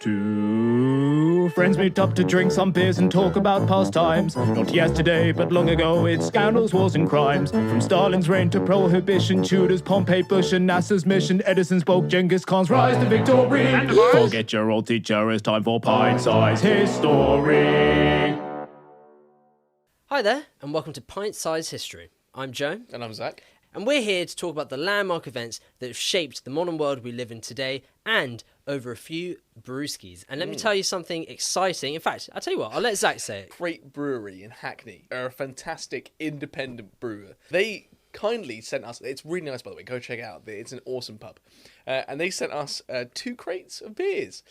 Two friends meet up to drink some beers and talk about past times. Not yesterday, but long ago, it's scandals, wars and crimes. From Stalin's reign to Prohibition, Tudors, Pompey, Bush and NASA's mission, Edison's spoke, Genghis Khan's rise to victory. Forget your old teacher, it's time for Pint-Sized History. Hi there, and welcome to Pint-Sized History. I'm Joe. And I'm Zack. And we're here to talk about the landmark events that have shaped the modern world we live in today and over a few brewskis. And let me tell you something exciting. In fact, I'll tell you what, I'll let Zack say it. Great Brewery in Hackney are a fantastic independent brewer. They kindly sent us, it's really nice by the way, go check it out, it's an awesome pub. And they sent us 2 crates of beers.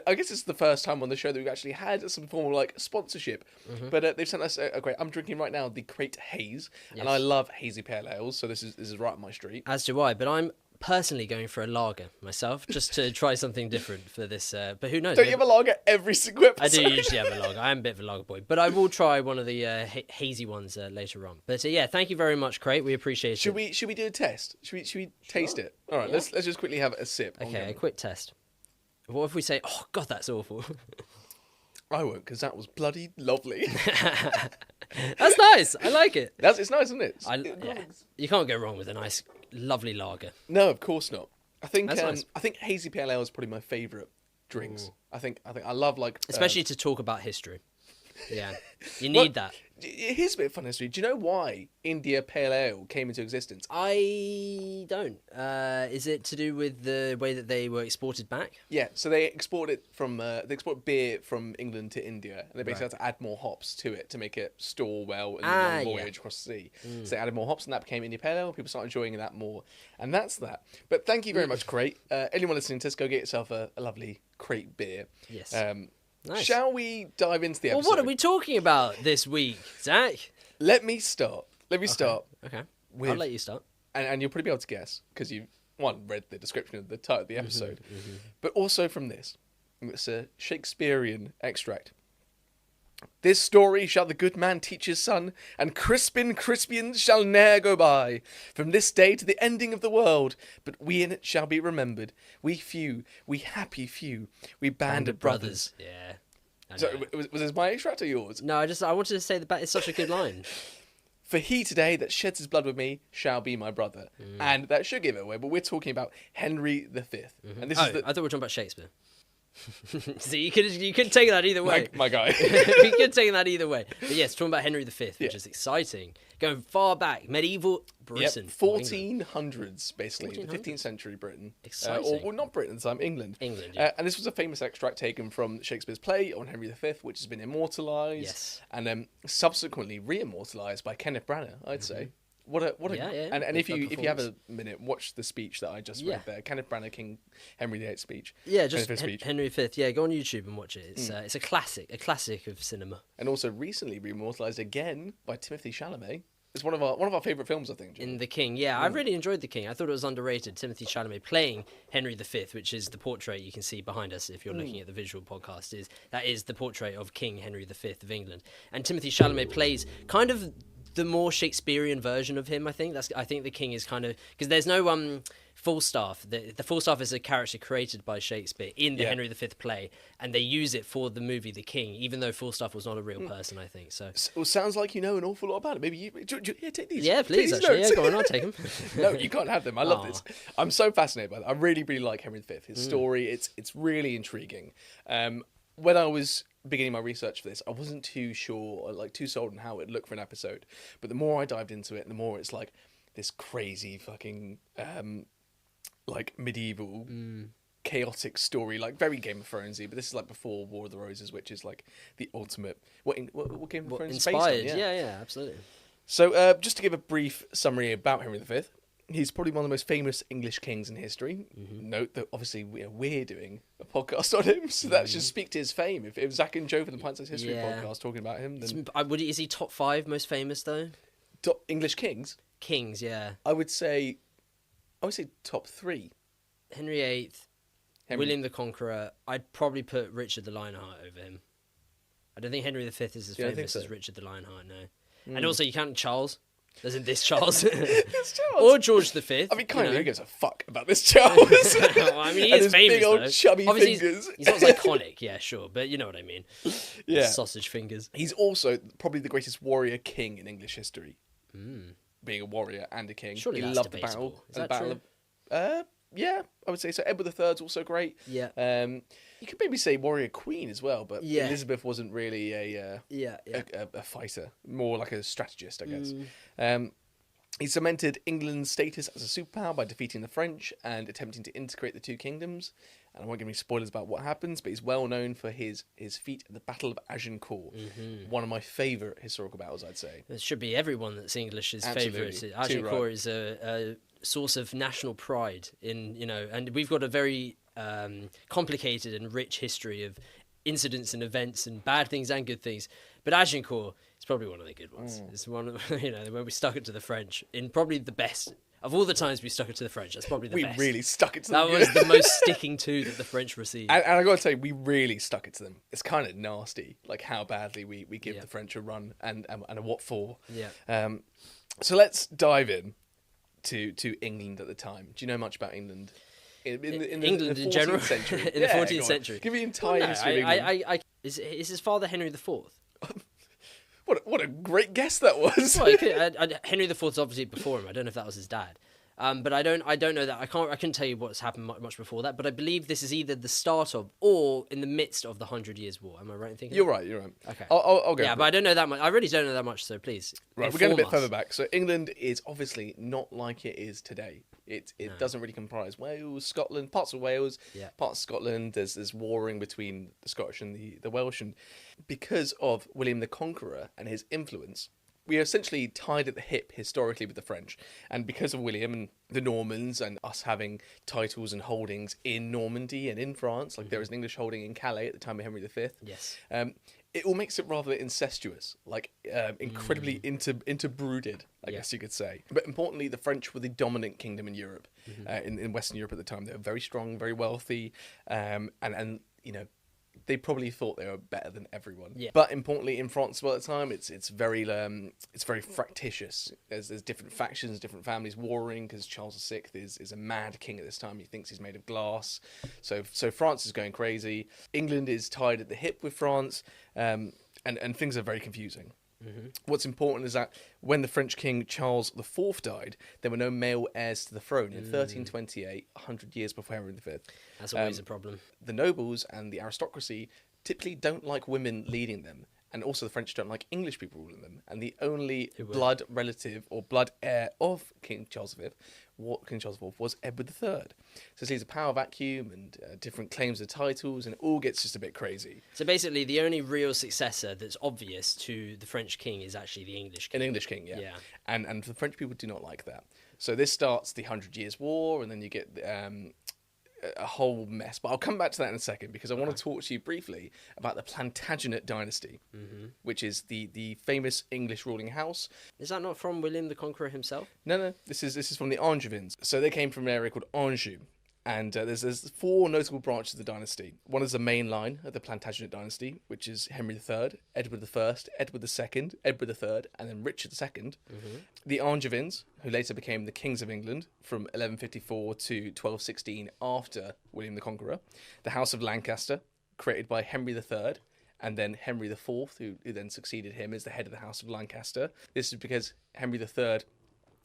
I guess it's the first time on the show that we've actually had some form of like sponsorship. But they've sent us a crate. I'm drinking right now the Crate Haze, and I love hazy pale ales, so this is right up my street. As do I, but I'm personally going for a lager myself, just to try something different for this. But who knows? Don't you have a lager every single episode? I do usually have a lager. I am a bit of a lager boy, but I will try one of the hazy ones later on. But yeah, thank you very much, Crate. We appreciate it. Should we do a test? Should we taste it? All right, let's just quickly have a sip. Okay, a quick test. What if we say, "Oh God, that's awful"? I won't, because that was bloody lovely. That's nice. I like it. It's nice, isn't it? Yeah. You can't go wrong with a nice, lovely lager. No, of course not. I think nice. I think hazy pale ale is probably my favourite drinks. Ooh. I think I love like especially to talk about history. Yeah, you need that. Here's a bit of fun history. Do you know why India Pale Ale came into existence? I don't. Is it to do with the way that they were exported back? Yeah, so they export beer from England to India, and they basically had to add more hops to it to make it store well in the long voyage across the sea. So they added more hops, and that became India Pale Ale. People started enjoying that more, and that's that. But thank you very much, Crate. Anyone listening to this, go get yourself a lovely Crate beer. Yes. Nice. Shall we dive into the episode? Well, what are we talking about this week, Zack? Let me start. Okay. I'll let you start. And you'll probably be able to guess, because you, read the description of the title of the episode. But also from this. It's a Shakespearean extract. This story shall the good man teach his son, and Crispians shall ne'er go by, from this day to the ending of the world, but we in it shall be remembered. We few, we happy few, we band of brothers. Yeah. So, was this my extract or yours? No, I wanted to say that it's such a good line. For he today that sheds his blood with me shall be my brother. And that should give it away, but we're talking about Henry V. And this is I thought we were talking about Shakespeare. See, you could take that either way. My guy. You could take that either way. But yes, talking about Henry V, which is exciting. Going far back, medieval Britain. 1400s, basically. 1400s? 15th century Britain. Exciting. Or not Britain at the time, England. Yeah. And this was a famous extract taken from Shakespeare's play on Henry V, which has been immortalised. Yes. And subsequently re-immortalised by Kenneth Branagh, I'd say. What a and if you have a minute, watch the speech that I just read there. Kenneth Branagh, King Henry VIII speech. Yeah, just Henry V. Yeah, go on YouTube and watch it. It's a classic of cinema. And also recently re-immortalised again by Timothée Chalamet. It's one of our favourite films, I think. In The King, yeah, I really enjoyed The King. I thought it was underrated. Timothée Chalamet playing Henry V, which is the portrait you can see behind us if you're looking at the visual podcast. That is the portrait of King Henry V of England, and Timothée Chalamet plays kind of the more Shakespearean version of him. I think The King is kind of, because there's no Falstaff. The Falstaff is a character created by Shakespeare in the Henry V play, and they use it for the movie The King, even though Falstaff was not a real person. I think so. Well, sounds like you know an awful lot about it. Maybe you take these. Yeah, please. Actually, notes. Yeah, go on. I'll take them. No, you can't have them. I love this. I'm so fascinated by that. I really, really like Henry V. His story. It's really intriguing. When I was beginning my research for this, I wasn't too sure, or too sold on how it looked for an episode. But the more I dived into it, the more it's like this crazy fucking medieval chaotic story, like very Game of Thronesy. But this is like before War of the Roses, which is like the ultimate what Game of Thrones inspired. Based on, Yeah, absolutely. So just to give a brief summary about Henry V. He's probably one of the most famous English kings in history. Note that obviously we're doing a podcast on him, so that should speak to his fame. If Zack and Joe for the Pint-Sized History podcast talking about him, then is he top 5 most famous though? English kings? Kings, yeah. I would say top 3. Henry VIII, William the Conqueror. I'd probably put Richard the Lionheart over him. I don't think Henry V is as famous as Richard the Lionheart, no. And also you count Charles. As in this Charles. This Charles. Or George V. I mean, kind of, who gives a fuck about this Charles? Well, I mean, he And is his famous, big old though. chubby Obviously, fingers. He's not as iconic, yeah, sure, but you know what I mean. Yeah. Sausage fingers. He's also probably the greatest warrior king in English history. Being a warrior and a king. Surely he that's loved debatable. the battle. Is and that the battle true? of, yeah, I would say so. Edward III's also great. Yeah. You could maybe say warrior queen as well, but Yeah. Elizabeth wasn't really a fighter, more like a strategist, I guess. He cemented England's status as a superpower by defeating the French and attempting to integrate the two kingdoms. And I won't give any spoilers about what happens, but he's well known for his feat at the Battle of Agincourt. One of my favourite historical battles, I'd say. It should be everyone that's English's Absolutely. favourite. Too Agincourt right. is a source of national pride in, and we've got a very complicated and rich history of incidents and events and bad things and good things. But Agincourt is probably one of the good ones. It's one of, when we stuck it to the French in probably the best of all the times we stuck it to the French. That's probably the We best. really stuck it to That them. was the most sticking to that the French received. And I got to say, we really stuck it to them. It's kind of nasty, like how badly we give Yeah. the French a run and what for. Yeah. So let's dive in to England at the time. Do you know much about England? In England the in 14th general? Century. In the Yeah, 14th go on. century. Give me the entire No, history of England. is his father Henry IV? What a great guess that was. Well, Henry IV is obviously before him. I don't know if that was his dad. But I don't know that. I couldn't tell you what's happened much before that. But I believe this is either the start of or in the midst of the 100 Years' War. Am I right in thinking? You're right. Okay. I'll go. Yeah, for but it. I don't know that much. I really don't know that much. So please, Right, we're going a bit inform us. further back. So England is obviously not like it is today. It doesn't really comprise Wales, Scotland, parts of Wales, Yeah. parts of Scotland. There's warring between the Scottish and the Welsh, and because of William the Conqueror and his influence, we are essentially tied at the hip historically with the French. And because of William and the Normans and us having titles and holdings in Normandy and in France, like there was an English holding in Calais at the time of Henry V. Yes. It all makes it rather incestuous, like incredibly interbrooded, I guess you could say. But importantly, the French were the dominant kingdom in Europe, in Western Europe at the time. They were very strong, very wealthy, and they probably thought they were better than everyone. Yeah. But importantly, in France as well at the time, it's very fractious. There's different factions, different families warring because Charles VI is a mad king at this time. He thinks he's made of glass. So France is going crazy. England is tied at the hip with France, and things are very confusing. What's important is that when the French king Charles IV died, there were no male heirs to the throne in 1328, 100 years before Henry V. That's always a problem. The nobles and the aristocracy typically don't like women leading them. And also the French don't like English people ruling them. And the only blood relative or blood heir of King Charles V was Edward III. So this leads a power vacuum and different claims of titles, and it all gets just a bit crazy. So basically, the only real successor that's obvious to the French king is actually the English king. An English king, yeah. Yeah. And the French people do not like that. So this starts the 100 Years' War, and then you get a whole mess. But I'll come back to that in a second because I want to talk to you briefly about the Plantagenet Dynasty, which is the famous English ruling house. Is that not from William the Conqueror himself? No, this is from the Angevins. So they came from an area called Anjou. And there's four notable branches of the dynasty. One is the main line of the Plantagenet dynasty, which is Henry III, Edward I, Edward II, Edward III, and then Richard II. The Angevins, who later became the kings of England from 1154 to 1216 after William the Conqueror. The House of Lancaster, created by Henry III, and then Henry IV, who then succeeded him as the head of the House of Lancaster. This is because Henry III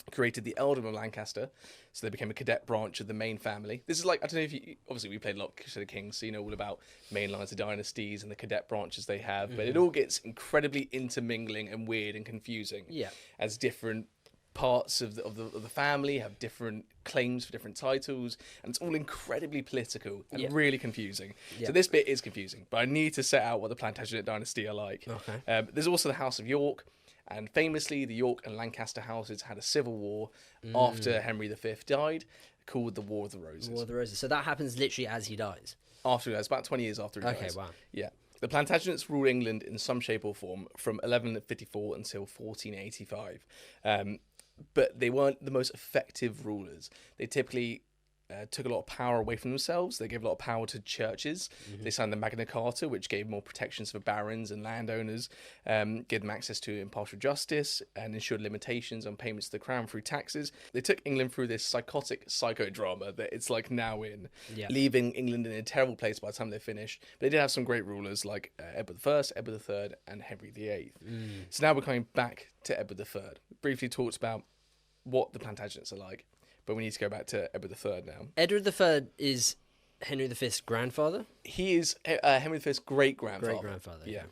created the earldom of Lancaster, so they became a cadet branch of the main family. This is like, I don't know if you, obviously we played a lot of Crusader Kings, so you know all about main lines of dynasties and the cadet branches they have, but it all gets incredibly intermingling and weird and confusing. Yeah. As different parts of the family have different claims for different titles, and it's all incredibly political and really confusing. So this bit is confusing, but I need to set out what the Plantagenet dynasty are like. Okay. There's also the House of York. And famously, the York and Lancaster houses had a civil war after Henry V died, called the War of the Roses. War of the Roses. So that happens literally as he dies. After that, it's about 20 years after he dies. Okay, wow. Yeah. The Plantagenets ruled England in some shape or form from 1154 until 1485. But they weren't the most effective rulers. They typically took a lot of power away from themselves. They gave a lot of power to churches. They signed the Magna Carta, which gave more protections for barons and landowners, gave them access to impartial justice, and ensured limitations on payments to the crown through taxes. They took England through this psychotic psychodrama that it's like now in, leaving England in a terrible place by the time they finished. But they did have some great rulers like Edward I, Edward III, and Henry VIII. So now we're coming back to Edward III. We briefly talked about what the Plantagenets are like, but we need to go back to Edward III now. Edward III is Henry V's grandfather? He is Henry V's great-grandfather. Great-grandfather, yeah.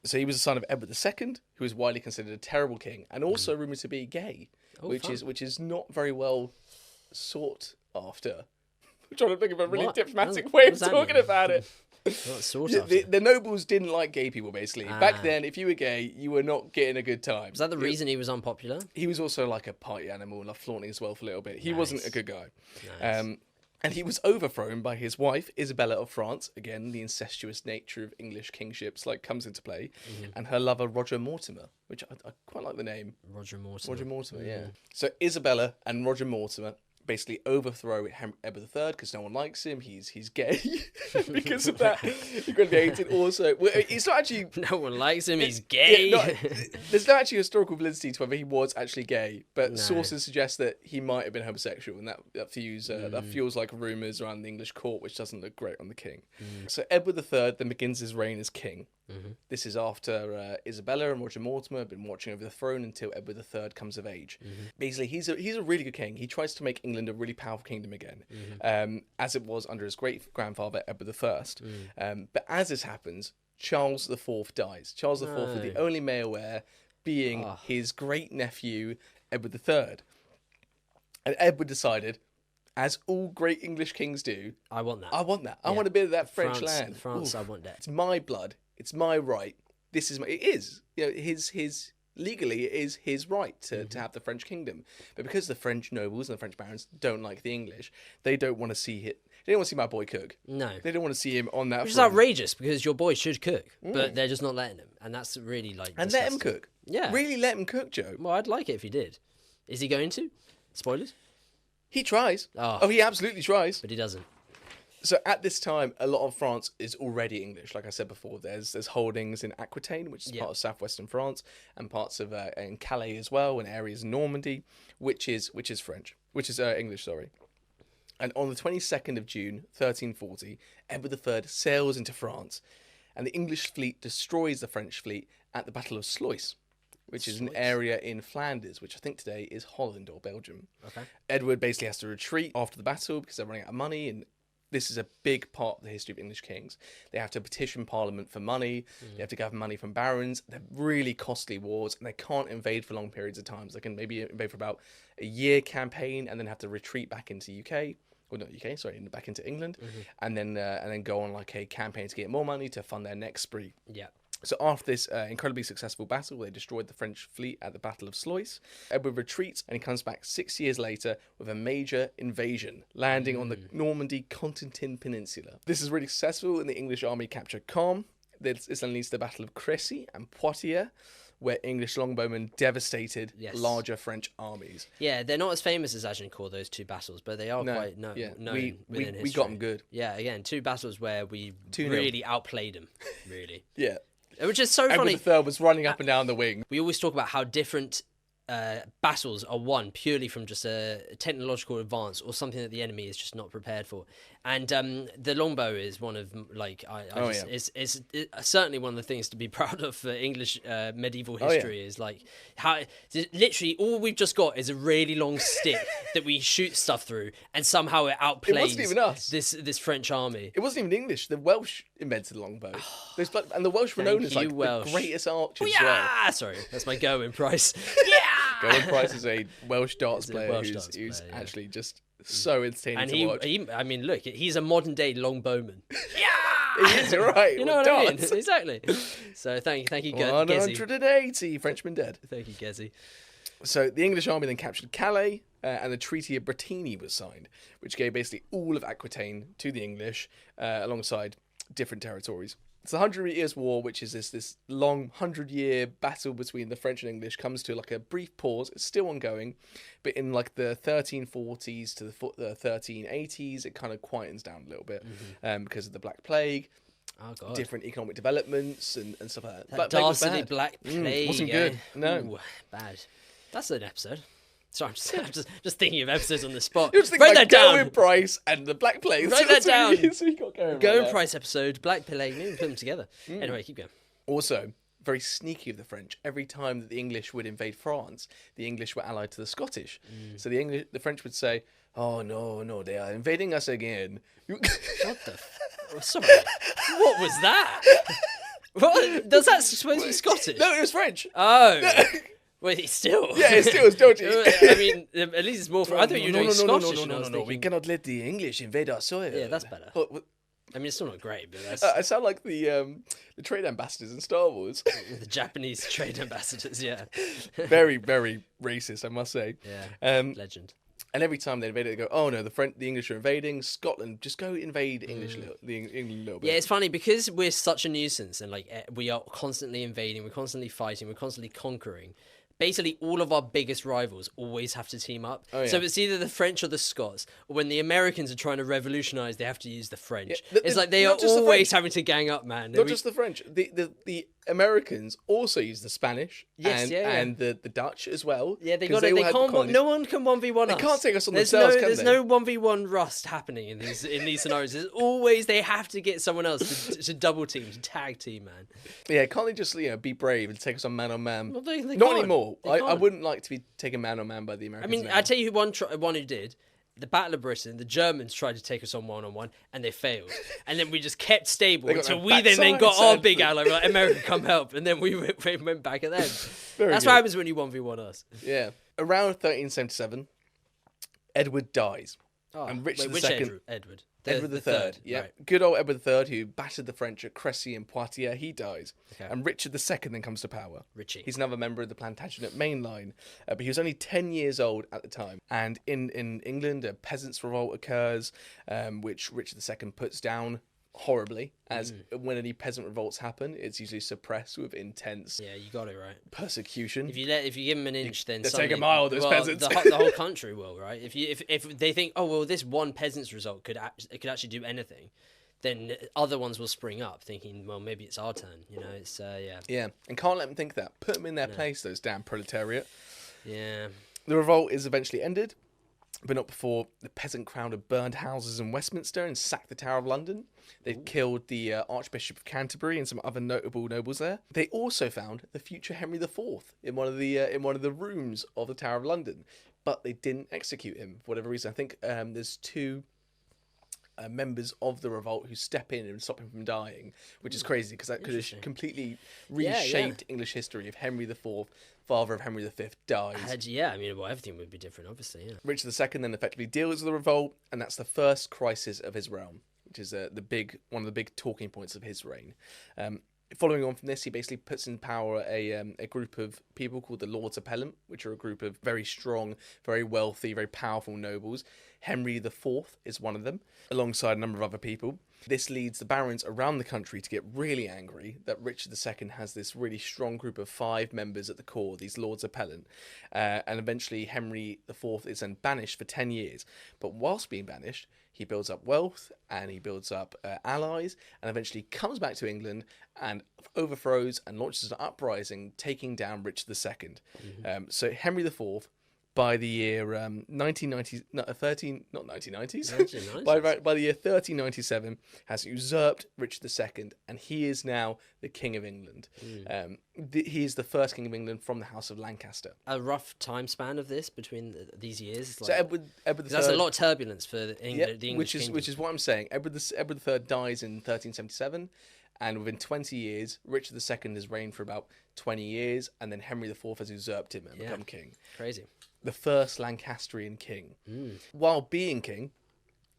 So he was the son of Edward II, who was widely considered a terrible king, and also rumoured to be gay, which is not very well sought after. I'm trying to think of a really diplomatic way of talking about it. The nobles didn't like gay people, basically. Back then, if you were gay, you were not getting a good time. Was that the reason he was unpopular? He was also like a party animal and flaunting his wealth a little bit. He wasn't a good guy. Nice. And he was overthrown by his wife, Isabella of France. Again, the incestuous nature of English kingships comes into play. And her lover, Roger Mortimer, which I quite like the name. Roger Mortimer. Roger Mortimer, yeah. So Isabella and Roger Mortimer basically overthrow Edward III because no one likes him. He's gay. Because of that, he's going to be hated. Also, it's not actually. No one likes him. He's gay. There's no actually historical validity to whether he was actually gay, but sources suggest that he might have been homosexual, and that fuels like rumours around the English court, which doesn't look great on the king. So Edward III then begins his reign as king. This is after Isabella and Roger Mortimer have been watching over the throne until Edward III comes of age. Basically, he's a really good king. He tries to make England a really powerful kingdom again, as it was under his great-grandfather Edward I. But as this happens, Charles IV dies. Charles IV is the only male heir, being his great-nephew Edward III. And Edward decided, as all great English kings do, I want that. I want a bit of that French land. France, I want that. It's my blood. It's my right. This is it is. His legally it is his right to have the French kingdom. But because the French nobles and the French barons don't like the English, they don't want to see it. They don't want to see my boy cook. No. They don't want to see him on that. Which is outrageous because your boy should cook, but they're just not letting him, and that's really And let him cook. Yeah. Really let him cook, Joe. Well, I'd like it if he did. Is he going to? Spoilers. He tries. Oh, he absolutely tries. But he doesn't. So at this time, a lot of France is already English. Like I said before, there's holdings in Aquitaine, which is part of southwestern France, and parts of in Calais as well, and areas in Normandy, which is English. Sorry. And on the 22nd of June, 1340, Edward III sails into France, and the English fleet destroys the French fleet at the Battle of Sluis, which is an area in Flanders, which I think today is Holland or Belgium. Okay. Edward basically has to retreat after the battle because they're running out of money, and this is a big part of the history of English kings. They have to petition Parliament for money. They have to gather money from barons. They're really costly wars, and they can't invade for long periods of time. So they can maybe invade for about a year campaign and then have to retreat back into UK. Well, not UK, sorry, back into England, and then go on like a campaign to get more money to fund their next spree. Yeah. So after this incredibly successful battle, they destroyed the French fleet at the Battle of Sluis. Edward retreats, and he comes back 6 years later with a major invasion, landing on the Normandy Cotentin Peninsula. This is really successful, and the English army captured Caen. This then leads to the Battle of Crécy and Poitiers, where English longbowmen devastated larger French armies. Yeah, they're not as famous as Agincourt, those two battles, but they are quite known within history. We got them good. Yeah, again, two battles where we really outplayed them, really. Yeah. Which is so funny. Edward III was running up and down the wing. We always talk about how different battles are won purely from just a technological advance or something that the enemy is just not prepared for. And the longbow is one of it's certainly one of the things to be proud of for English medieval history. Is like how literally all we've just got is a really long stick that we shoot stuff through, and somehow it outplays it wasn't even us. This French army. It wasn't even English. The Welsh invented the longbow. And the Welsh were known as like the greatest archers. Yeah, sorry, that's my Gerwyn Price. Yeah. Gerwyn Price is a Welsh darts player who's actually just so entertaining to watch. I mean, look, he's a modern day longbowman. Yeah, he is, you're right. You know what I mean? Exactly. So thank you, Gezi. 180 Frenchmen dead. Thank you, Gezi. So the English army then captured Calais, and the Treaty of Bretigny was signed, which gave basically all of Aquitaine to the English, alongside different territories. It's the 100 Years' War, which is this long 100-year battle between the French and English, comes to like a brief pause. It's still ongoing, but in like the 1340s to the 1380s, it kind of quietens down a little bit because of the Black Plague. Oh, God. Different economic developments and stuff like that. That Black Plague was dastardly bad. Black Plague. Wasn't good. No. Ooh, bad. That's an episode. Sorry, I'm just thinking of episodes on the spot. You're just thinking Write like that down. Gawain Price and the Black Plague. Write that down. So you got going Go right and there. Price episode, Black Plague, maybe put them together. Anyway, keep going. Also, very sneaky of the French. Every time that the English would invade France, the English were allied to the Scottish. So the French would say, "Oh no, they are invading us again." What the? Sorry, what was that? What? Does that supposed to be Scottish? No, it was French. Oh. Wait, it's still. Yeah, it's still dodgy. I mean, at least it's more. I thought you were doing Scottish. and I was No. We thinking- cannot let the English invade our soil. Yeah, that's better. What- I mean, it's still not great, but that's I sound like the trade ambassadors in Star Wars. the Japanese trade ambassadors. Yeah. Very, very racist, I must say. Yeah. Legend. And every time they invaded, they go, "Oh no, the English are invading Scotland. Just go invade England a little bit." Yeah, it's funny because we're such a nuisance and like we are constantly invading, we're constantly fighting, we're constantly conquering. Basically, all of our biggest rivals always have to team up. Oh, yeah. So it's either the French or the Scots. Or when the Americans are trying to revolutionize, they have to use the French. Yeah, It's like they are not just the always French. having to gang up, man. Not just the French. The Americans also use the Spanish and the Dutch as well. Yeah, they 'cause got it. all They had the can't. colonies. No one can 1v1 us. They can't take us on There's themselves, no, can There's they? no 1v1 rust happening in these scenarios. There's always they have to get someone else to double team, to tag team, man. Yeah, can't they just be brave and take us on man? Well, they Not can't. anymore. They I can't. wouldn't like to be taken man on man by the I Americans. mean, now. I tell you one who did. The Battle of Britain, the Germans tried to take us on one-on-one, and they failed. And then we just kept stable got until their we then got backsides our and- big ally. We're like, America, come help. And then we went back at them. That's good. what happens when you 1v1 us. Yeah. Around 1377, Edward dies. Oh, And Richard which II Edward? Edward the Third, yeah. Right. Good old Edward III, who battered the French at Crécy and Poitiers, he dies. Okay. And Richard II then comes to power. Richie. He's another member of the Plantagenet main line, but he was only 10 years old at the time. And in England, a peasants' revolt occurs, which Richard II puts down horribly, as when any peasant revolts happen, it's usually suppressed with intense Yeah, you got it right. persecution. If you give them an inch, then They take suddenly, a mile, those peasants. The whole country will, right? If they think, oh well, this one peasant's result could actually do anything, then other ones will spring up, thinking, well, maybe it's our turn. It's yeah. Yeah, and can't let them think that. Put them in their place, those damn proletariat. Yeah. The revolt is eventually ended, but not before the peasant crowd had burned houses in Westminster and sacked the Tower of London. They killed the Archbishop of Canterbury and some other notable nobles there. They also found the future Henry IV in one of the rooms of the Tower of London, but they didn't execute him for whatever reason. I think there's two members of the revolt who step in and stop him from dying, which is crazy because that could have completely reshaped English history if Henry IV, father of Henry V, dies. I mean, well, everything would be different, obviously. Yeah. Richard II then effectively deals with the revolt, and that's the first crisis of his realm, which is one of the big talking points of his reign. Following on from this, he basically puts in power a group of people called the Lords Appellant, which are a group of very strong, very wealthy, very powerful nobles. Henry IV is one of them, alongside a number of other people. This leads the barons around the country to get really angry that Richard II has this really strong group of 5 members at the core, these Lords Appellant, and eventually Henry IV is then banished for 10 years. But whilst being banished, he builds up wealth and he builds up allies and eventually comes back to England and overthrows and launches an uprising, taking down Richard II. So Henry IV, by the year 1990s, by the year 1397, has usurped Richard II, and he is now the King of England. He is the first King of England from the House of Lancaster. A rough time span of this between these years. So Edward III, that's a lot of turbulence for the English which is what I'm saying. Edward III dies in 1377. And within 20 years, Richard II has reigned for about 20 years, and then Henry IV has usurped him and become king. Crazy. The first Lancastrian king. While being king,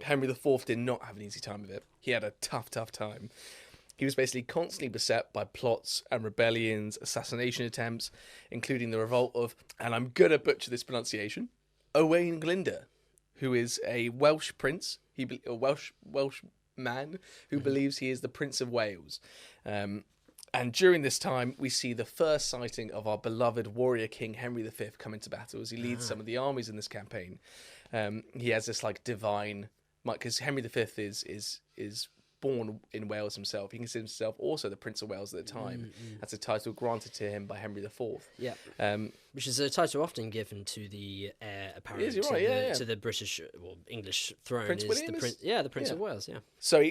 Henry IV did not have an easy time of it. He had a tough time. He was basically constantly beset by plots and rebellions, assassination attempts, including the revolt of, and I'm going to butcher this pronunciation, Owain Glyndwr, who is a Welsh prince. man who believes he is the Prince of Wales. And during this time, we see the first sighting of our beloved warrior king Henry V come into battle as he leads some of the armies in this campaign. He has this like divine, because Henry V is born in Wales himself. He considers himself also the Prince of Wales at the time. That's a title granted to him by Henry IV. Yeah, which is a title often given to the heir apparent to the British or English throne. Prince William the Prince of Wales. Yeah. So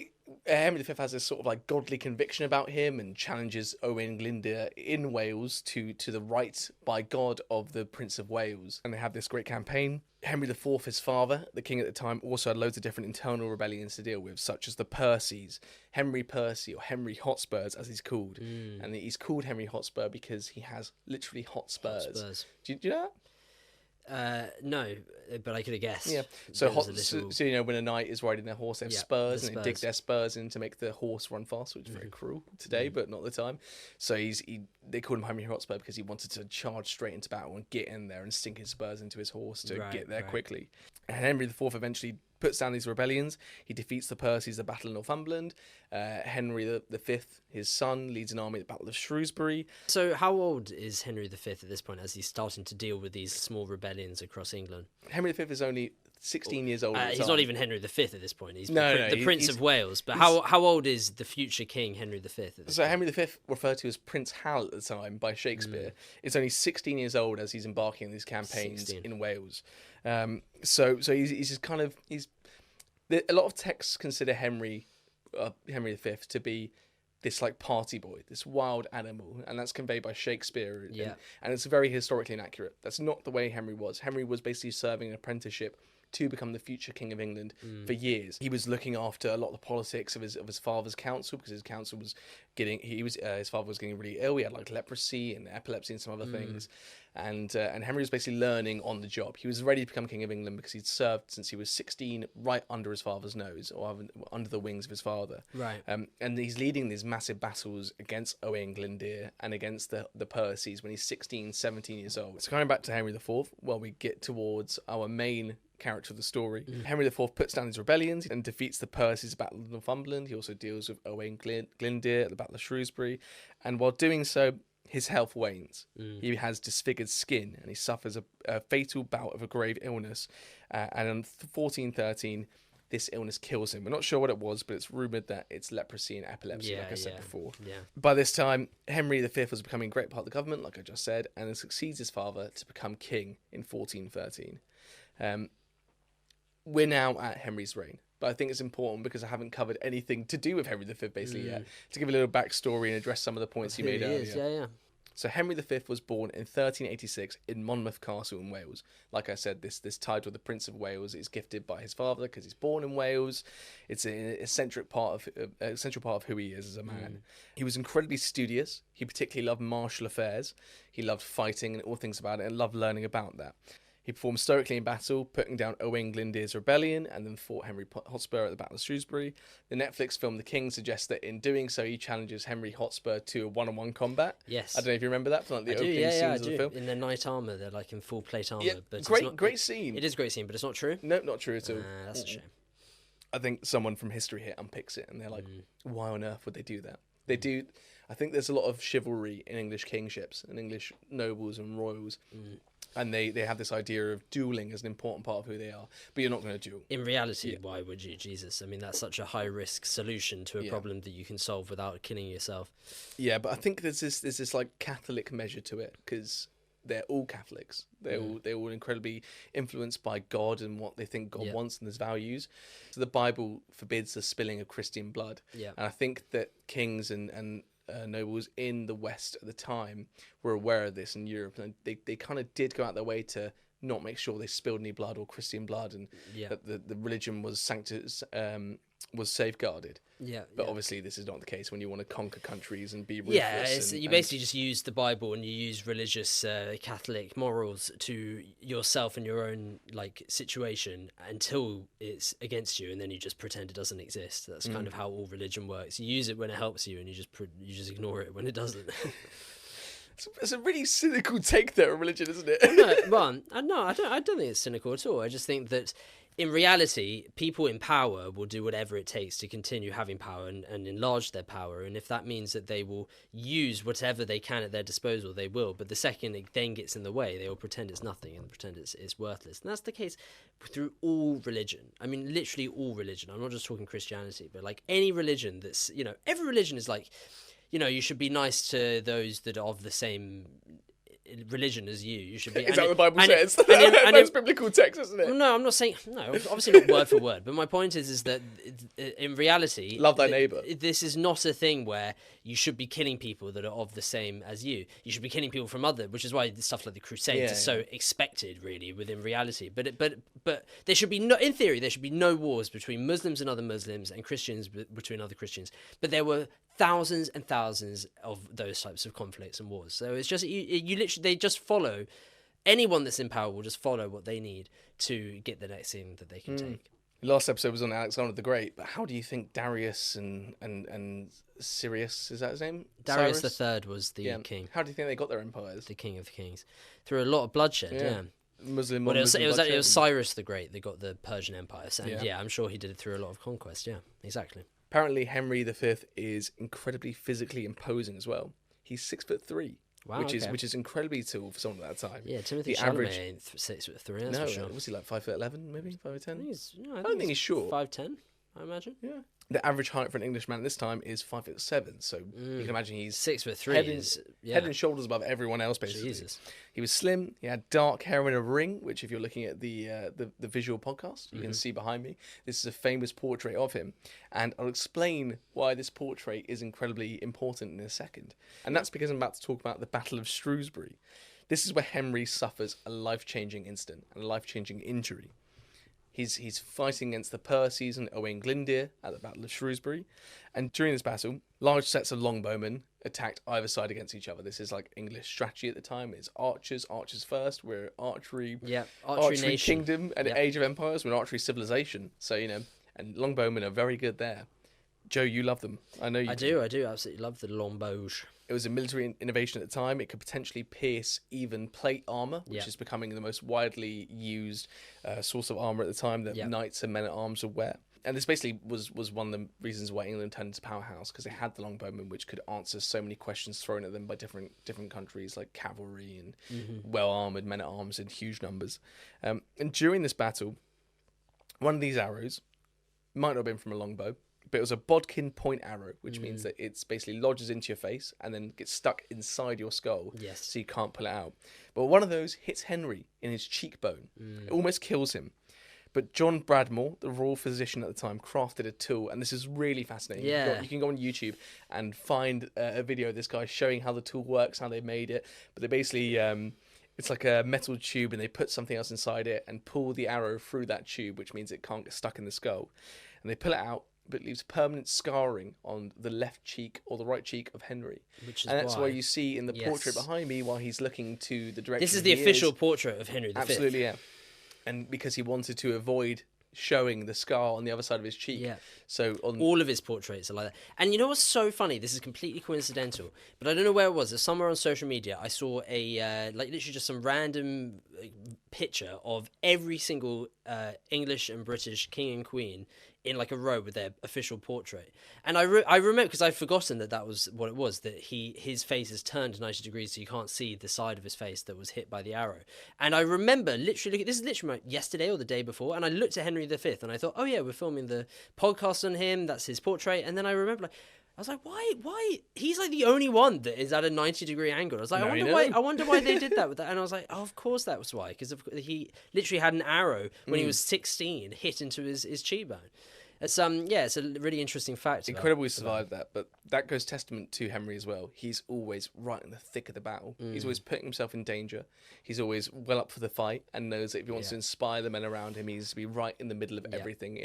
Henry V has this sort of like godly conviction about him and challenges Owain Glyndŵr in Wales to the right by God of the Prince of Wales. And they have this great campaign. Henry IV, his father, the king at the time, also had loads of different internal rebellions to deal with, such as the Percys, Henry Percy, or Henry Hotspurs, as he's called. And he's called Henry Hotspur because he has literally hot spurs. Do you know that? No, but I could have guessed. Yeah. So you know, when a knight is riding their horse, they have spurs, and they dig their spurs in to make the horse run faster, which is very cruel today, but not the time. So they called him Henry Hotspur because he wanted to charge straight into battle and get in there and sink his spurs into his horse to get there quickly. And Henry IV eventually puts down these rebellions. He defeats the Percys at the Battle of Northumberland. Henry V, his son, leads an army at the Battle of Shrewsbury. So how old is Henry V at this point as he's starting to deal with these small rebellions across England? Henry V is only 16 years old. He's not even Henry V at this point. He's the Prince of Wales. But how old is the future king Henry V at this point? Henry V, referred to as Prince Hal at the time by Shakespeare, is only 16 years old as he's embarking on these campaigns in Wales. So he's just kind of a lot of texts consider Henry V to be this like party boy, this wild animal, and that's conveyed by Shakespeare. And it's very historically inaccurate. That's not the way Henry was. Henry was basically serving an apprenticeship to become the future king of England for years. He was looking after a lot of the politics of his father's council, because his council was his father was getting really ill. He had like leprosy and epilepsy and some other things. And Henry was basically learning on the job. He was ready to become king of England because he'd served since he was 16 right under his father's nose, or under the wings of his father. Right. And he's leading these massive battles against Owain Glyndŵr and against the Percys when he's 16, 17 years old. So going back to Henry IV, we get towards our main character of the story. Henry IV puts down his rebellions and defeats the Percys at the Battle of Northumberland. He also deals with Owain Glyndŵr at the Battle of Shrewsbury. And while doing so, his health wanes. He has disfigured skin and he suffers a fatal bout of a grave illness. And in 1413, this illness kills him. We're not sure what it was, but it's rumoured that it's leprosy and epilepsy, like I said before. Yeah. By this time, Henry V was becoming a great part of the government, like I just said, and then succeeds his father to become king in 1413. We're now at Henry's reign. But I think it's important because I haven't covered anything to do with Henry V basically yet, to give a little backstory and address some of the points you made earlier. So Henry V was born in 1386 in Monmouth Castle in Wales. Like I said, this title, the Prince of Wales, is gifted by his father because he's born in Wales. It's an essential part of who he is as a man. He was incredibly studious. He particularly loved martial affairs. He loved fighting and all things about it, and loved learning about that. He performed stoically in battle, putting down Owain Glyndŵr's rebellion, and then fought Henry Hotspur at the Battle of Shrewsbury. The Netflix film The King suggests that in doing so, he challenges Henry Hotspur to a one-on-one combat. Yes. I don't know if you remember that from like the opening scenes of the film. In their knight armour, they're like in full plate armour. Yeah, but great scene. It is a great scene, but it's not true? No, not true at all. That's a shame. I think someone from history here unpicks it, and they're like, why on earth would they do that? They do. I think there's a lot of chivalry in English kingships and English nobles and royals. And they have this idea of duelling as an important part of who they are. But you're not going to duel. In reality, why would you? Jesus. I mean, that's such a high-risk solution to a problem that you can solve without killing yourself. Yeah, but I think there's this like Catholic measure to it, because they're all Catholics. They're all incredibly influenced by God and what they think God wants and his values. So the Bible forbids the spilling of Christian blood. Yeah. And I think that kings and nobles in the West at the time were aware of this in Europe, and they kind of did go out their way to not make sure they spilled any blood or Christian blood, and that the religion was safeguarded. But obviously this is not the case when you want to conquer countries and be ruthless. You basically just use the Bible and you use religious Catholic morals to yourself and your own like situation until it's against you, and then you just pretend it doesn't exist. That's kind of how all religion works. You use it when it helps you, and you just ignore it when it doesn't. It's a really cynical take there on religion, isn't it? No, I don't think it's cynical at all. I just think that in reality, people in power will do whatever it takes to continue having power and enlarge their power. And if that means that they will use whatever they can at their disposal, they will. But the second it then gets in the way, they will pretend it's nothing and pretend it's worthless. And that's the case through all religion. I mean, literally all religion. I'm not just talking Christianity, but like any religion that's, every religion is like, you should be nice to those that are of the same religion as you. You should be. Is that what the Bible says? That's biblical text, isn't it? No, I'm not saying. No, obviously not word for word. But my point is that in reality, love thy neighbor. This is not a thing where you should be killing people that are of the same as you. You should be killing people from other, which is why stuff like the Crusades is so expected, really, within reality. But there should be no. In theory, there should be no wars between Muslims and other Muslims and Christians between other Christians. But there were thousands and thousands of those types of conflicts and wars. So it's just you literally, they just follow, anyone that's in power will just follow what they need to get the next thing that they can take. Last episode was on Alexander the Great, but how do you think Darius and Sirius, is that his name? Darius III was the king. How do you think they got their empires? The king of the kings. Through a lot of bloodshed, Muslim. Well, it was Cyrus the Great that got the Persian Empire. So, I'm sure he did it through a lot of conquest. Yeah, exactly. Apparently, Henry V is incredibly physically imposing as well. He's 6'3". Wow, which is incredibly tall for someone at that time. Yeah, Timothy Chalamet ain't 6'3". That's for sure. Was he like 5'11", maybe 5'10"? I don't think he's short. 5'10", I imagine. Yeah. The average height for an Englishman at this time is 5'7", so you can imagine he's 6'3". Head and shoulders above everyone else, basically. Jesus. He was slim. He had dark hair and a ring, which, if you're looking at the visual podcast, you can see behind me. This is a famous portrait of him, and I'll explain why this portrait is incredibly important in a second. And that's because I'm about to talk about the Battle of Shrewsbury. This is where Henry suffers a life-changing incident and a life-changing injury. He's fighting against the Percys and Owain Glyndwr at the Battle of Shrewsbury. And during this battle, large sets of longbowmen attacked either side against each other. This is like English strategy at the time. It's archers first. We're archery nation. kingdom and age of empires. We're an archery civilization. So, and longbowmen are very good there. Joe, you love them. I know you do. I do absolutely love the longbows. It was a military innovation at the time. It could potentially pierce even plate armor, which is becoming the most widely used source of armor at the time that knights and men-at-arms would wear. And this basically was one of the reasons why England turned into powerhouse, because they had the longbowmen, which could answer so many questions thrown at them by different countries, like cavalry and well-armored men-at-arms in huge numbers. And during this battle, one of these arrows might not have been from a longbow, but it was a bodkin point arrow, which means that it's basically lodges into your face and then gets stuck inside your skull, so you can't pull it out. But one of those hits Henry in his cheekbone. It almost kills him. But John Bradmore, the royal physician at the time, crafted a tool, and this is really fascinating. Yeah. You can go on YouTube and find a video of this guy showing how the tool works, how they made it. But they basically, it's like a metal tube, and they put something else inside it and pull the arrow through that tube, which means it can't get stuck in the skull. And they pull it out, but it leaves permanent scarring on the left cheek or the right cheek of Henry. And that's why you see in the portrait behind me, while he's looking to the direction. This is the official portrait of Henry V. Absolutely, yeah. And because he wanted to avoid showing the scar on the other side of his cheek. Yeah. So all of his portraits are like that. And you know what's so funny? This is completely coincidental, but I don't know where it was. It's somewhere on social media. I saw a literally just some random picture of every single English and British king and queen in like a row with their official portrait. And I remember, because I'd forgotten that was what it was, that his face is turned 90 degrees so you can't see the side of his face that was hit by the arrow. And I remember literally, this is literally yesterday or the day before, and I looked at Henry V and I thought, oh yeah, we're filming the podcast on him, that's his portrait. And then I remember, I was like, why? He's like the only one that is at a 90-degree angle. I was like, I wonder why they did that with that. And I was like, oh, of course that was why, because he literally had an arrow when he was 16 hit into his cheekbone. It's it's a really interesting fact. Incredible he survived that, but that goes testament to Henry as well. He's always right in the thick of the battle. He's always putting himself in danger. He's always well up for the fight and knows that if he wants to inspire the men around him, he needs to be right in the middle of everything.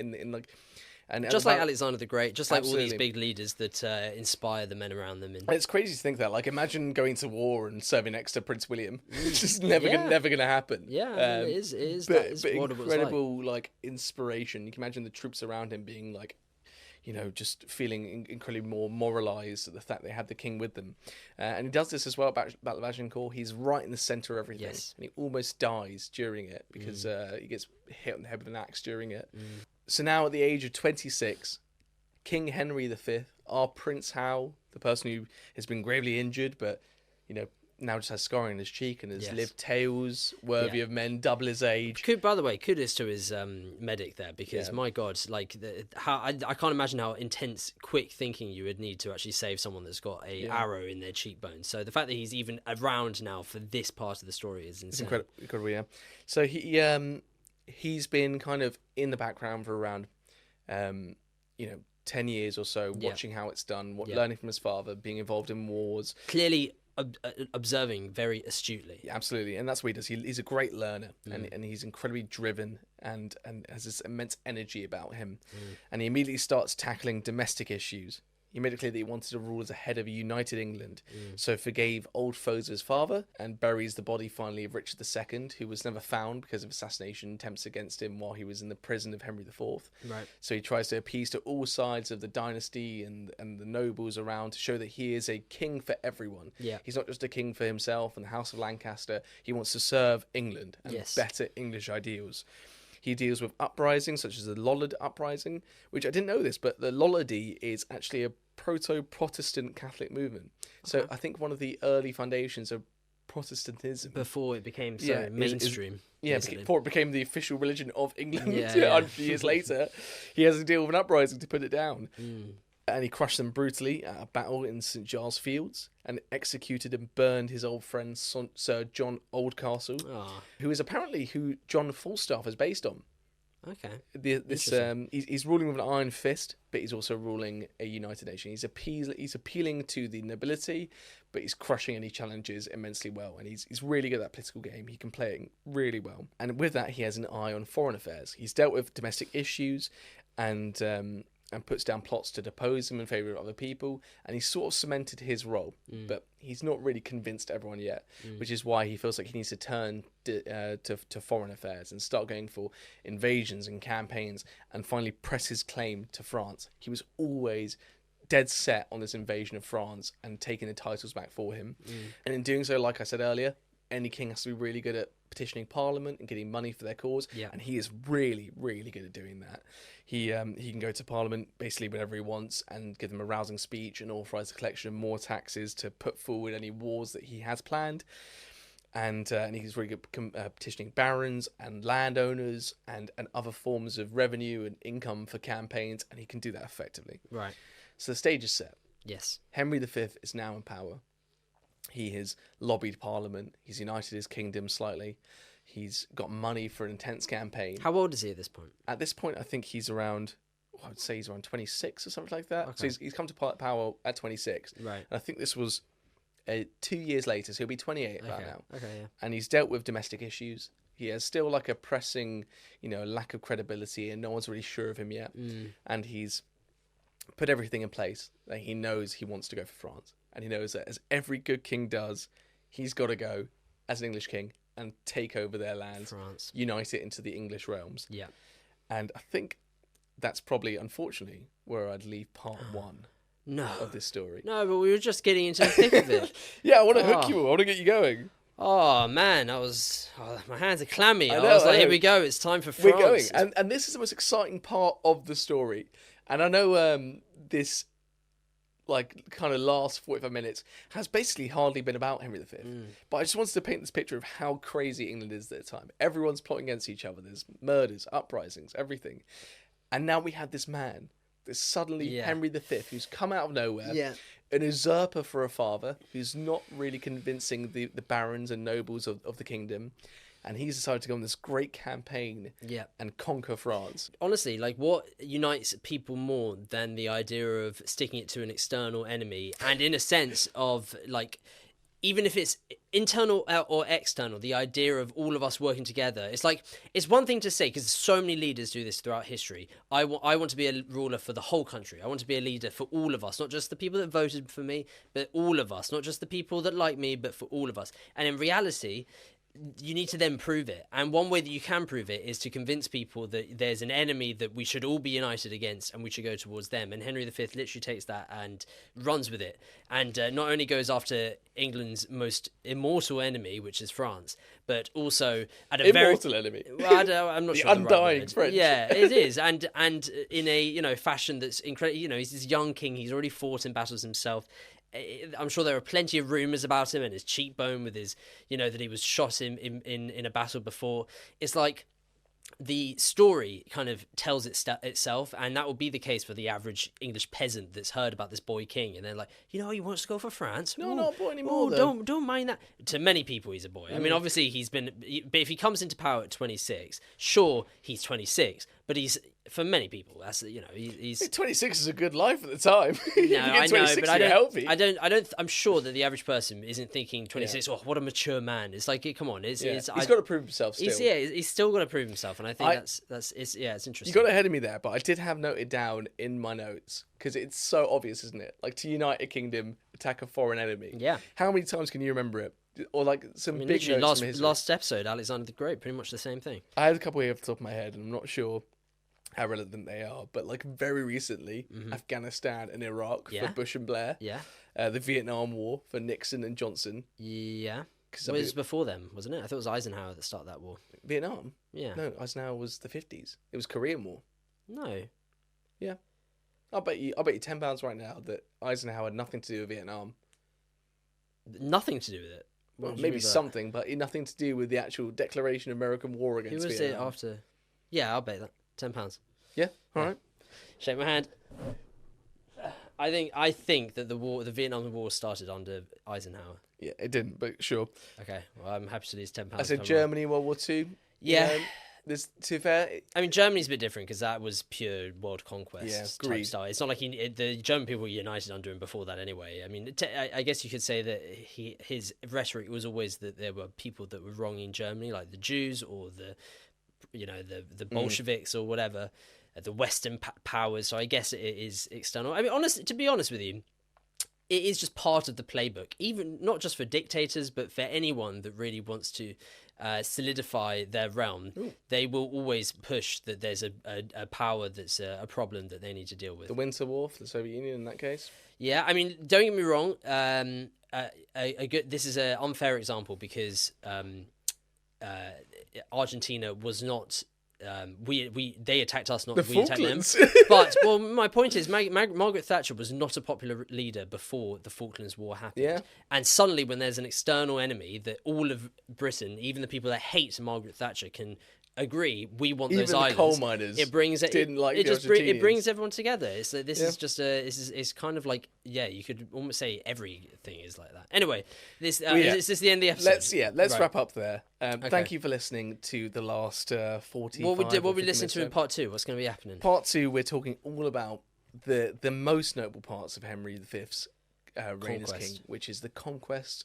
And just like Alexander the Great, just like all these big leaders that inspire the men around them. It's crazy to think that. Like, imagine going to war and serving next to Prince William. It's just never going to happen. Yeah, it is. But incredible, like, inspiration. You can imagine the troops around him being like, just feeling incredibly more moralised at the fact they had the king with them. And he does this as well about Battle of Agincourt. He's right in the centre of everything. Yes. And he almost dies during it because he gets hit on the head with an axe during it. So now at the age of 26, King Henry V, our Prince Hal, the person who has been gravely injured but, now just has scarring on his cheek and has lived tales worthy of men double his age. By the way, kudos to his medic there, because my God, like I can't imagine how intense, quick thinking you would need to actually save someone that's got a arrow in their cheekbone. So the fact that he's even around now for this part of the story is insane. It's incredible, yeah. So he's been kind of in the background for around 10 years or so, watching how it's done, learning from his father, being involved in wars. Clearly observing very astutely. Yeah, absolutely, and that's what he does. He's a great learner, and he's incredibly driven and has this immense energy about him. And he immediately starts tackling domestic issues. He made it clear that he wanted to rule as a head of a united England, so forgave old foes of his father and buries the body finally of Richard II, who was never found because of assassination attempts against him while he was in the prison of Henry IV. Right. So he tries to appease to all sides of the dynasty and the nobles around to show that he is a king for everyone. Yeah. He's not just a king for himself and the House of Lancaster. He wants to serve England and better English ideals. He deals with uprisings such as the Lollard Uprising, which I didn't know this, but the Lollardy is actually a proto-Protestant Catholic movement. So I think one of the early foundations of Protestantism. Before it became mainstream. Before it became the official religion of England 100 years later, he has to deal with an uprising to put it down. And he crushed them brutally at a battle in St Giles Fields and executed and burned his old friend Sir John Oldcastle, who is apparently who John Falstaff is based on. Okay. He's ruling with an iron fist, but he's also ruling a united nation. He's appealing to the nobility, but he's crushing any challenges immensely well. And he's really good at that political game. He can play it really well. And with that, he has an eye on foreign affairs. He's dealt with domestic issues and puts down plots to depose him in favour of other people, and he's sort of cemented his role, but he's not really convinced everyone yet, which is why he feels like he needs to turn to foreign affairs and start going for invasions and campaigns and finally press his claim to France. He was always dead set on this invasion of France and taking the titles back for him, and in doing so, like I said earlier, any king has to be really good at petitioning Parliament and getting money for their cause, and he is really, really good at doing that. He can go to Parliament basically whenever he wants and give them a rousing speech and authorise the collection of more taxes to put forward any wars that he has planned. And he's really good petitioning barons and landowners and other forms of revenue and income for campaigns, and he can do that effectively. Right. So the stage is set. Yes. Henry V is now in power. He has lobbied Parliament. He's united his kingdom slightly. He's got money for an intense campaign. How old is he at this point? At this point, I think he's around, I would say he's around 26 or something like that. Okay. So he's come to power at 26. Right. And I think this was 2 years later, so he'll be 28 about now. Okay, yeah. And he's dealt with domestic issues. He has still like a pressing, lack of credibility, and no one's really sure of him yet. And he's put everything in place that he knows he wants to go for France. And he knows that, as every good king does, he's got to go as an English king and take over their lands, France. Unite it into the English realms. Yeah. And I think that's probably, unfortunately, where I'd leave part one of this story. No, but we were just getting into the thick of it. Yeah, I want to hook you. I want to get you going. Oh, man, my hands are clammy. I was like, here we go. It's time for France. We're going. And this is the most exciting part of the story. And I know this kind of last 45 minutes has basically hardly been about Henry V. But I just wanted to paint this picture of how crazy England is at the time. Everyone's plotting against each other. There's murders, uprisings, everything. And now we have this man, this suddenly Henry V, who's come out of nowhere, an usurper for a father, who's not really convincing the barons and nobles of the kingdom. And he's decided to go on this great campaign and conquer France. Honestly, what unites people more than the idea of sticking it to an external enemy? And in a sense of, even if it's internal or external, the idea of all of us working together. It's one thing to say, because so many leaders do this throughout history. I want to be a ruler for the whole country. I want to be a leader for all of us, not just the people that voted for me, but all of us. Not just the people that like me, but for all of us. And in reality, you need to then prove it. And one way that you can prove it is to convince people that there's an enemy that we should all be united against and we should go towards them. And Henry V literally takes that and runs with it. And not only goes after England's most immortal enemy, which is France, but also at a Immortal enemy. Well, I'm not The sure. undying word. French. Yeah, it is. And in a fashion that's incredible. He's this young king. He's already fought in battles himself. I'm sure there are plenty of rumours about him and his cheekbone with his, that he was shot in a battle before. It's like the story kind of tells itself, and that will be the case for the average English peasant that's heard about this boy king, and they're like, he wants to go for France. No, not a boy anymore. Don't mind that. To many people, he's a boy. I mean, obviously but if he comes into power at 26, sure, he's 26, but he's, for many people, that's he's 26 is a good life at the time. No, I know, but I I'm sure that the average person isn't thinking 26. Oh, what a mature man! It's like, come on, he's got to prove himself still. He's still got to prove himself, and I think it's interesting. You got ahead of me there, but I did have noted down in my notes because it's so obvious, isn't it? Like, to unite a kingdom, attack a foreign enemy. Yeah. How many times can you remember it? Or like some big notes from history. Last episode, Alexander the Great, pretty much the same thing. I had a couple here off the top of my head, and I'm not sure how relevant they are, but like very recently, Afghanistan and Iraq for Bush and Blair. Yeah. The Vietnam War for Nixon and Johnson. Yeah. It was before them, wasn't it? I thought it was Eisenhower that started that war. Vietnam? Yeah. No, Eisenhower was the 50s. It was Korean War. No. Yeah. I'll bet you £10 right now that Eisenhower had nothing to do with Vietnam. Nothing to do with it. Well, maybe something, but nothing to do with the actual declaration of American war against Vietnam. Who was it after? Yeah, I'll bet that. £10. Yeah, all right. Shake my hand. I think that the Vietnam War started under Eisenhower. Yeah, it didn't, but sure. Okay, well, I'm happy to lose £10. I said Germany, World War II. Yeah. This, to be fair, I mean, Germany's a bit different because that was pure world conquest type agreed. style. It's not like the German people were united under him before that anyway. I mean, I guess you could say that his rhetoric was always that there were people that were wronging Germany, like the Jews or the Bolsheviks or whatever, the Western powers. So I guess it is external. I mean, to be honest with you, it is just part of the playbook, even not just for dictators, but for anyone that really wants to solidify their realm. Ooh. They will always push that there's a power that's a problem that they need to deal with. The Winter War for the Soviet Union in that case? Yeah, I mean, don't get me wrong. This is an unfair example because Argentina was not... they attacked us, not we attacked them. But my point is, Margaret Thatcher was not a popular leader before the Falklands War happened. Yeah. And suddenly, when there's an external enemy that all of Britain, even the people that hate Margaret Thatcher, can agree we want those islands. Even the coal miners it brings everyone together. It's kind of like, you could almost say everything is like that. Anyway, is this the end of the episode? Let's wrap up there. Thank you for listening to the last 45. What we listened to in part 2? What's going to be happening? Part 2, we're talking all about the most notable parts of Henry V's reign as king, which is the conquest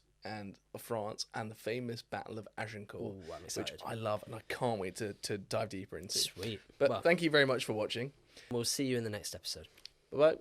of France and the famous Battle of Agincourt. Ooh, I'm excited. Which I love and I can't wait to dive deeper into. Sweet. But thank you very much for watching. We'll see you in the next episode. Bye-bye.